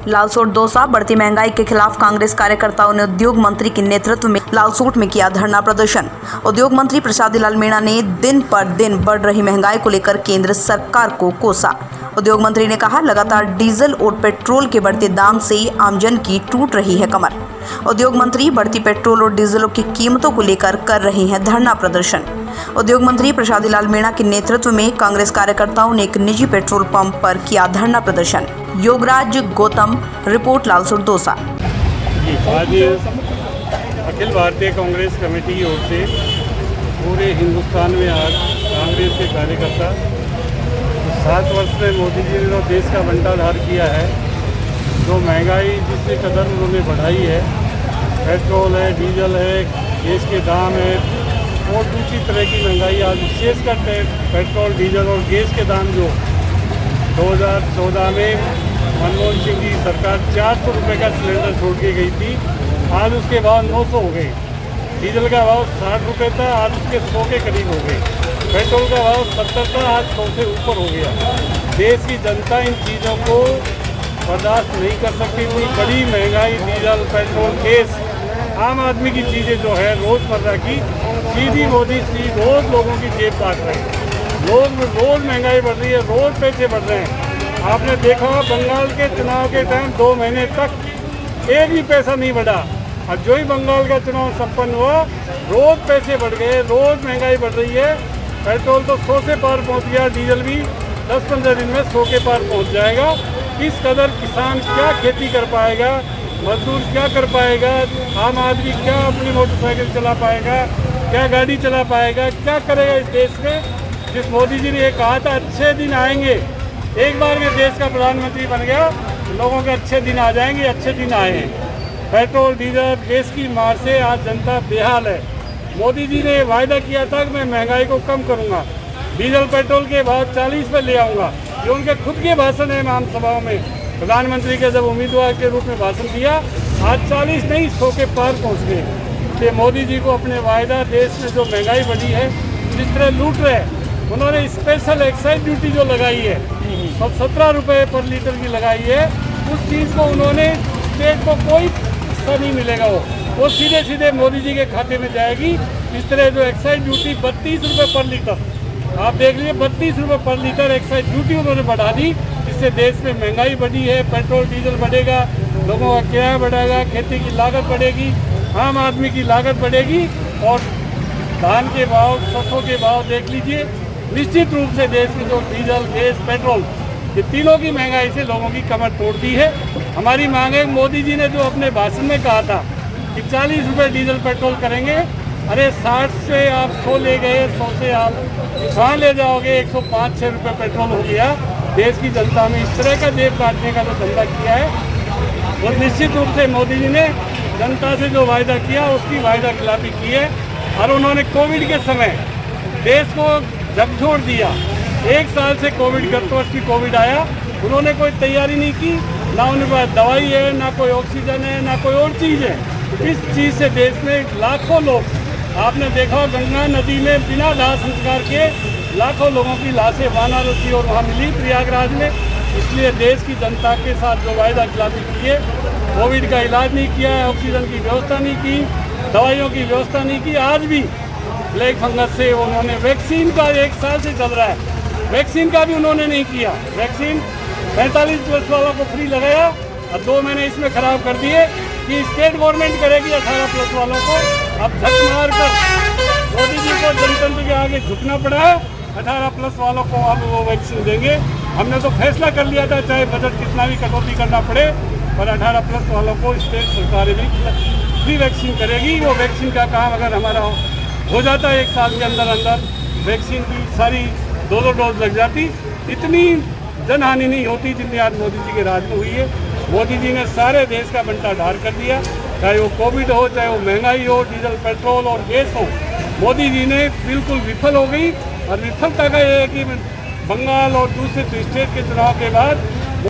लालसोट दौसा। बढ़ती महंगाई के खिलाफ कांग्रेस कार्यकर्ताओं ने उद्योग मंत्री के नेतृत्व में लालसोट में किया धरना प्रदर्शन। उद्योग मंत्री प्रसादी लाल मीणा ने दिन पर दिन बढ़ रही महंगाई को लेकर केंद्र सरकार को कोसा। उद्योग मंत्री ने कहा, लगातार डीजल और पेट्रोल के बढ़ते दाम से आमजन की टूट रही है कमर। उद्योग मंत्री बढ़ती पेट्रोल और डीजलों की कीमतों को लेकर कर रहे हैं धरना प्रदर्शन। उद्योग मंत्री प्रसादी लाल मीणा के नेतृत्व में कांग्रेस कार्यकर्ताओं ने एक निजी पेट्रोल पंप पर किया धरना प्रदर्शन। योगराज गौतम, रिपोर्ट लालसोट दौसा। आज अखिल भारतीय कांग्रेस कमेटी की ओर से पूरे हिंदुस्तान में आज कांग्रेस के कार्यकर्ता 7 वर्ष में मोदी जी ने जो देश का बंटाधार किया है, जो महंगाई जिससे कदर उन्होंने बढ़ाई है, पेट्रोल है, डीजल है, गैस के दाम है और दूसरी तरह की महंगाई आज विशेषकर पेट्रोल, डीजल और गैस के दाम जो 2014 में मनमोहन सिंह की सरकार 400 रुपये का सिलेंडर छोड़ के गई थी, आज उसके भाव 900 हो गए। डीजल का भाव 60 रुपये था, आज उसके 100 के करीब हो गए। पेट्रोल का भाव 70 था, आज 100 से ऊपर हो गया। देश की जनता इन चीज़ों को बर्दाश्त नहीं कर सकती। इतनी बड़ी महंगाई, डीजल, पेट्रोल, गैस, आम आदमी की चीज़ें जो है रोज़मर्रा की, सीधी मोदी सी रोज़ लोगों की जेब काट रहे हैं। रोज़ महंगाई बढ़ रही है, रोज़ पैसे बढ़ रहे हैं। आपने देखा बंगाल के चुनाव के टाइम 2 महीने तक एक भी पैसा नहीं बढ़ा, और जो ही बंगाल का चुनाव संपन्न हुआ रोज़ पैसे बढ़ गए, रोज़ महंगाई बढ़ रही है। पेट्रोल तो 100 से पार पहुंच गया, डीजल भी 10-15 दिन में 100 के पार पहुंच जाएगा। इस कदर किसान क्या खेती कर पाएगा, मजदूर क्या कर पाएगा, आम आदमी क्या अपनी मोटरसाइकिल चला पाएगा, क्या गाड़ी चला पाएगा, क्या करेगा इस देश में। जिस मोदी जी ने ये कहा था अच्छे दिन आएंगे, एक बार में देश का प्रधानमंत्री बन गया, लोगों के अच्छे दिन आ जाएंगे, अच्छे दिन आए हैं। पेट्रोल, डीजल, गैस की मार से आज जनता बेहाल है। मोदी जी ने वायदा किया था कि मैं महंगाई को कम करूंगा, डीजल पेट्रोल के भाव 40 पे ले आऊँगा। ये उनके खुद के भाषण है आम सभाओं में। प्रधानमंत्री के जब उम्मीदवार के रूप में भाषण दिया, आज 40 नहीं 100 के पार पहुँच गए। कि मोदी जी को अपने वायदा, देश में जो महंगाई बढ़ी है, जिस तरह लूट रहे हैं, उन्होंने स्पेशल एक्साइज ड्यूटी जो लगाई है, 17 रुपये पर लीटर की लगाई है, उस चीज़ को उन्होंने स्टेट को कोई हिस्सा नहीं मिलेगा। वो सीधे मोदी जी के खाते में जाएगी। इस तरह जो एक्साइज ड्यूटी 32 रुपये पर लीटर, आप देख लीजिए 32 रुपये पर लीटर एक्साइज ड्यूटी उन्होंने बढ़ा दी। इससे देश में महंगाई बढ़ी है, पेट्रोल डीजल बढ़ेगा, लोगों का किराया बढ़ेगा, खेती की लागत बढ़ेगी, आम आदमी की लागत बढ़ेगी और धान के भाव, सरसों के भाव देख लीजिए। निश्चित रूप से देश में जो डीजल, गैस, पेट्रोल, ये तीनों की महंगाई से लोगों की कमर तोड़ दी है। हमारी मांग है, मोदी जी ने जो अपने भाषण में कहा था कि 40 रुपये डीजल पेट्रोल करेंगे, अरे 60 से आप 100 ले गए, 100 से आप कहाँ ले जाओगे, 105-6 रुपये पेट्रोल हो गया। देश की जनता में इस तरह का जेब काटने का जो धंधा किया है, और निश्चित रूप से मोदी जी ने जनता से जो वायदा किया उसकी वायदा खिलाफी की है। और उन्होंने कोविड के समय देश को झकझोर दिया। 1 साल से कोविड, गत वर्ष की कोविड आया, उन्होंने कोई तैयारी नहीं की, ना उनके पास दवाई है, ना कोई ऑक्सीजन है, ना कोई और चीज़ है। इस चीज़ से देश में लाखों लोग, आपने देखा गंगा नदी में बिना दाह संस्कार के लाखों लोगों की लाशें वाराणसी और वहाँ मिली प्रयागराज में। इसलिए देश की जनता के साथ जो वायदा खिलाफी की है, कोविड का इलाज नहीं किया है, ऑक्सीजन की व्यवस्था नहीं की, दवाइयों की व्यवस्था नहीं की। आज भी ब्लैक फंगस से उन्होंने, वैक्सीन का 1 साल से चल रहा है, वैक्सीन का भी उन्होंने नहीं किया। वैक्सीन 45 प्लस वालों को फ्री लगाया और 2 महीने इसमें ख़राब कर दिए कि स्टेट गवर्नमेंट करेगी 18 प्लस वालों को। अब झक मार कर मोदी जी को जनतंत्र के आगे झुकना पड़ा है। 18 प्लस वालों को अब वो वैक्सीन देंगे। हमने तो फैसला कर लिया था, चाहे बजट कितना भी कटौती करना पड़े, पर 18 प्लस वालों को स्टेट सरकारें भी फ्री वैक्सीन करेगी। वो वैक्सीन का काम अगर हमारा हो जाता है 1 साल के अंदर वैक्सीन की सारी 2-2 डोज लग जाती, इतनी जनहानि नहीं होती जितनी आज मोदी जी के राज में हुई है। मोदी जी ने सारे देश का बंटाधार कर दिया, चाहे वो कोविड हो, चाहे वो महंगाई हो, डीजल, पेट्रोल और गैस हो। मोदी जी ने बिल्कुल विफल हो गई। और विफलता का ये है कि बंगाल और दूसरे स्टेट के चुनाव के बाद